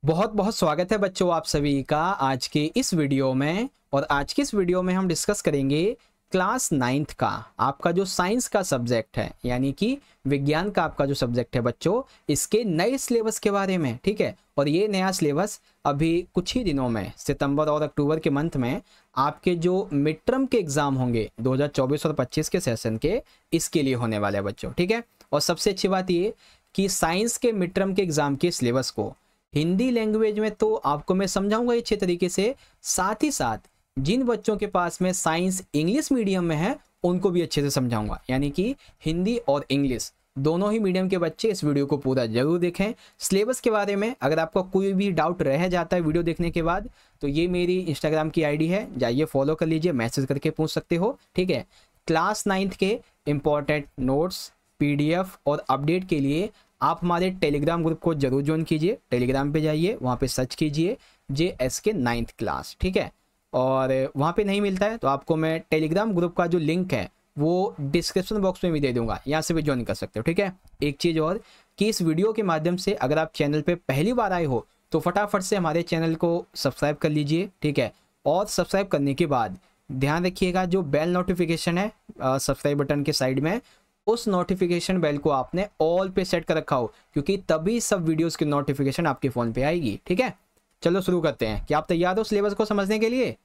बहुत बहुत स्वागत है बच्चों आप सभी का आज के इस वीडियो में। और आज की इस वीडियो में हम डिस्कस करेंगे क्लास 9th का आपका जो साइंस का सब्जेक्ट है, यानी कि विज्ञान का आपका जो सब्जेक्ट है बच्चों, इसके नए सिलेबस के बारे में। ठीक है, और ये नया सिलेबस अभी कुछ ही दिनों में सितंबर और अक्टूबर के मंथ में आपके जो मिड टर्म के एग्जाम होंगे 2024 और 25 के सेशन के, इसके लिए होने वाले हैं बच्चों। ठीक है, और सबसे अच्छी बात ये कि साइंस के मिड टर्म के एग्जाम के सिलेबस को हिंदी लैंग्वेज में तो आपको मैं समझाऊंगा अच्छे तरीके से, साथ ही साथ जिन बच्चों के पास में साइंस इंग्लिश मीडियम में है उनको भी अच्छे से समझाऊंगा। यानी कि हिंदी और इंग्लिश दोनों ही मीडियम के बच्चे इस वीडियो को पूरा जरूर देखें। सिलेबस के बारे में अगर आपका कोई भी डाउट रह जाता है वीडियो देखने के बाद, तो ये मेरी इंस्टाग्राम की आईडी है, जाइए फॉलो कर लीजिए, मैसेज करके पूछ सकते हो। ठीक है, क्लास 9th के इंपॉर्टेंट नोट्स, पीडीएफ और अपडेट के लिए आप हमारे टेलीग्राम ग्रुप को जरूर ज्वाइन कीजिए। टेलीग्राम पे जाइए, वहाँ पे सर्च कीजिए JSK 9th क्लास। ठीक है, और वहाँ पे नहीं मिलता है तो आपको मैं टेलीग्राम ग्रुप का जो लिंक है वो डिस्क्रिप्शन बॉक्स में भी दे दूंगा, यहाँ से भी ज्वाइन कर सकते हो। ठीक है, एक चीज़ और कि इस वीडियो के माध्यम से अगर आप चैनल पे पहली बार आए हो तो फटाफट से हमारे चैनल को सब्सक्राइब कर लीजिए। ठीक है, और सब्सक्राइब करने के बाद ध्यान रखिएगा जो बेल नोटिफिकेशन है सब्सक्राइब बटन के साइड में, उस नोटिफिकेशन बेल को आपने ऑल पे सेट कर रखा हो, क्योंकि तभी सब वीडियोस की नोटिफिकेशन आपके फ़ोन पे आएगी। ठीक है, चलो शुरू करते हैं। क्या आप तैयार हो सिलेबस को समझने के लिए?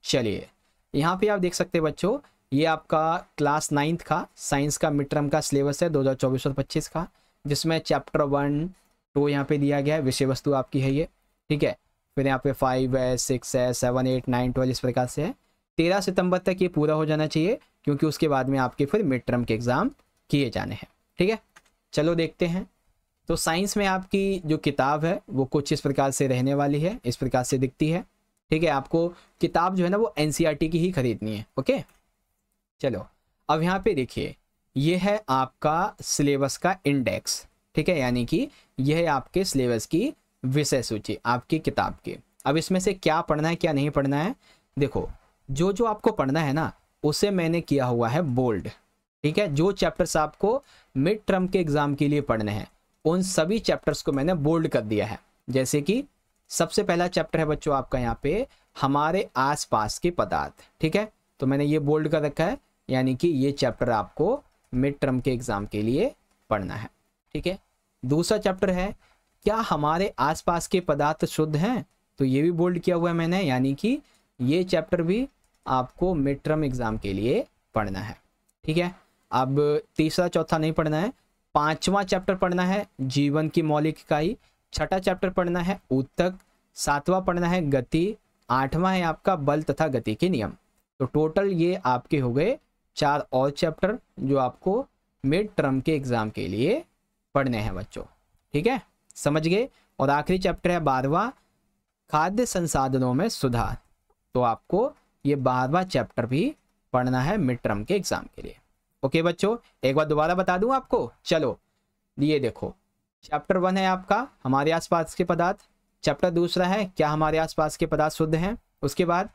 चलिए, यहाँ पे आप देख सकते हैं बच्चों, ये आपका क्लास 9th का साइंस का मिड टर्म का सिलेबस है 2024 और 25 का, जिसमें चैप्टर 1, 2 यहाँ पे दिया गया है, विषय वस्तु आपकी है ये। ठीक है, फिर यहाँ पे 5 है, 6 है, 7, 8, 9, 12 इस प्रकार से है। 13 सितंबर तक ये पूरा हो जाना चाहिए, क्योंकि उसके बाद में आपके फिर मिड टर्म के एग्ज़ाम किए जाने हैं। ठीक है, चलो देखते हैं। तो साइंस में आपकी जो किताब है वो कुछ इस प्रकार से रहने वाली है, इस प्रकार से दिखती है। ठीक है, आपको किताब जो है ना वो NCERT की ही खरीदनी है। ओके, चलो अब यहाँ पे देखिए, ये है आपका सिलेबस का इंडेक्स। ठीक है, यानी कि यह है आपके सिलेबस की विषय सूची आपकी किताब की। अब इसमें से क्या पढ़ना है क्या नहीं पढ़ना है, देखो जो जो आपको पढ़ना है ना उसे मैंने किया हुआ है बोल्ड। ठीक है, जो चैप्टर्स आपको मिड टर्म के एग्जाम के लिए पढ़ने हैं उन सभी चैप्टर्स को मैंने बोल्ड कर दिया है। जैसे कि सबसे पहला चैप्टर है बच्चों आपका यहाँ पे हमारे आसपास के पदार्थ। ठीक है, तो मैंने ये बोल्ड कर रखा है, यानी कि ये चैप्टर आपको मिड टर्म के एग्जाम के लिए पढ़ना है। ठीक है, दूसरा चैप्टर है क्या हमारे आसपास के पदार्थ शुद्ध हैं, तो ये भी बोल्ड किया हुआ है मैंने, यानी कि ये चैप्टर भी आपको मिड टर्म एग्जाम के लिए पढ़ना है। ठीक है, अब तीसरा चौथा नहीं पढ़ना है। पांचवा चैप्टर पढ़ना है जीवन की मौलिक इकाई, छठा चैप्टर पढ़ना है ऊतक, सातवां पढ़ना है गति, आठवां है आपका बल तथा गति के नियम। तो टोटल ये आपके हो गए 4 और चैप्टर जो आपको मिड टर्म के एग्जाम के लिए पढ़ने हैं बच्चों। ठीक है, समझ गए। और आखिरी चैप्टर है 12वां खाद्य संसाधनों में सुधार, तो आपको ये 12वां चैप्टर भी पढ़ना है मिड टर्म के एग्जाम के लिए। ओके बच्चों, एक बार दोबारा बता दूं आपको। चलो ये देखो, चैप्टर 1 है आपका हमारे आसपास के पदार्थ, चैप्टर दूसरा है क्या हमारे आसपास के पदार्थ शुद्ध हैं, उसके बाद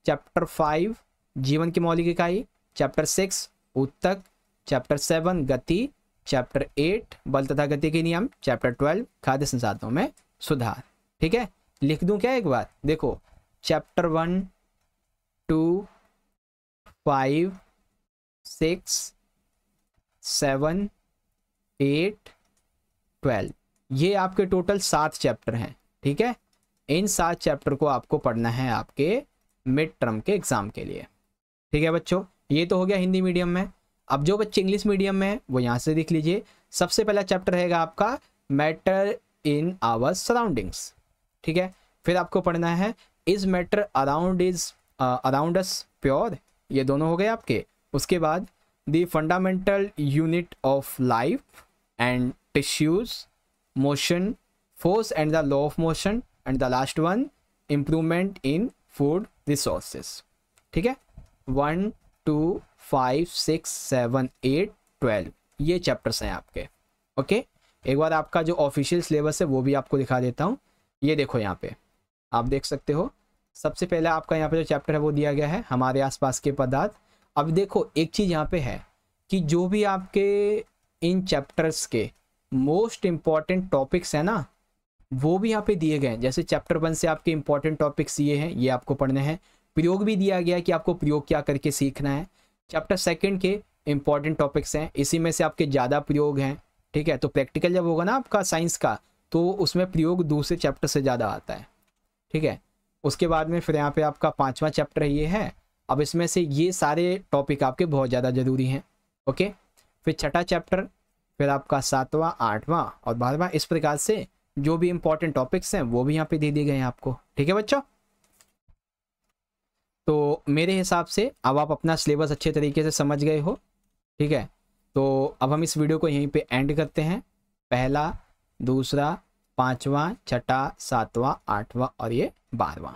चैप्टर 5 जीवन की मौलिक इकाई, चैप्टर 6 ऊतक, चैप्टर 7 गति, चैप्टर 8 बल तथा गति के नियम, चैप्टर 12 खाद्य संसाधनों में सुधार। ठीक है, लिख दूं क्या एक बार? देखो चैप्टर 1, 2, 5, 6, 7, 8, 12 ये आपके टोटल 7 चैप्टर हैं। ठीक है, इन 7 चैप्टर को आपको पढ़ना है आपके मिड टर्म के एग्जाम के लिए। ठीक है बच्चों, ये तो हो गया हिंदी मीडियम में। अब जो बच्चे इंग्लिश मीडियम में है वो यहाँ से देख लीजिए। सबसे पहला चैप्टर रहेगा आपका मैटर इन आवर सराउंडिंग्स। ठीक है, फिर आपको पढ़ना है is matter around us pure, ये दोनों हो गए आपके। उसके बाद the fundamental unit of life and tissues, motion, force and the law of motion, and the last one improvement in food resources। ठीक है, 1, 2, 5, 6, 7, 8, 12 ये चैप्टर्स हैं आपके। ओके, एक बार आपका जो ऑफिशियल सिलेबस है वो भी आपको दिखा देता हूँ। ये देखो यहाँ पे आप देख सकते हो, सबसे पहले आपका यहाँ पे जो चैप्टर है वो दिया गया है हमारे आसपास के पदार्थ। अब देखो एक चीज़ यहाँ पे है कि जो भी आपके इन चैप्टर्स के मोस्ट इम्पॉर्टेंट टॉपिक्स है ना, वो भी यहाँ पे दिए गए हैं। जैसे चैप्टर 1 से आपके इंपॉर्टेंट टॉपिक्स ये हैं, ये आपको पढ़ने हैं। प्रयोग भी दिया गया है कि आपको प्रयोग क्या करके सीखना है। चैप्टर 2 के इंपॉर्टेंट टॉपिक्स हैं, इसी में से आपके ज़्यादा प्रयोग हैं, ठीक है। तो प्रैक्टिकल जब होगा ना आपका साइंस का, तो उसमें प्रयोग दूसरे चैप्टर से ज़्यादा आता है, ठीक है। उसके बाद में फिर यहाँ पे आपका 5वां चैप्टर ये है। अब इसमें से ये सारे टॉपिक आपके बहुत ज़्यादा ज़रूरी हैं, ओके। फिर 6वां चैप्टर, फिर आपका 7वां, 8वां और 12वां, इस प्रकार से जो भी इंपॉर्टेंट टॉपिक्स हैं वो भी यहाँ पे दे दिए गए हैं आपको, ठीक है बच्चों। तो मेरे हिसाब से अब आप अपना सिलेबस अच्छे तरीके से समझ गए हो, ठीक है। तो अब हम इस वीडियो को यहीं पे एंड करते हैं। पहला, दूसरा, 5वां, 6वां, 7वां, 8वां और ये 12वां,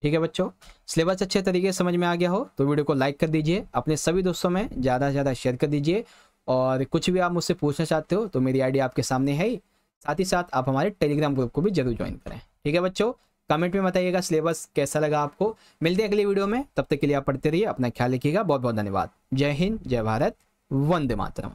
ठीक है बच्चों। सिलेबस अच्छे तरीके से समझ में आ गया हो तो वीडियो को लाइक कर दीजिए, अपने सभी दोस्तों में ज़्यादा से ज़्यादा शेयर कर दीजिए। और कुछ भी आप मुझसे पूछना चाहते हो तो मेरी आईडी आपके सामने है ही, साथ ही साथ आप हमारे टेलीग्राम ग्रुप को भी जरूर ज्वाइन करें, ठीक है बच्चों। कमेंट में बताइएगा सिलेबस कैसा लगा आपको। मिलते हैं अगली वीडियो में, तब तक के लिए आप पढ़ते रहिए, अपना ख्याल रखिएगा। बहुत बहुत धन्यवाद। जय हिंद, जय भारत, वंदे मातरम।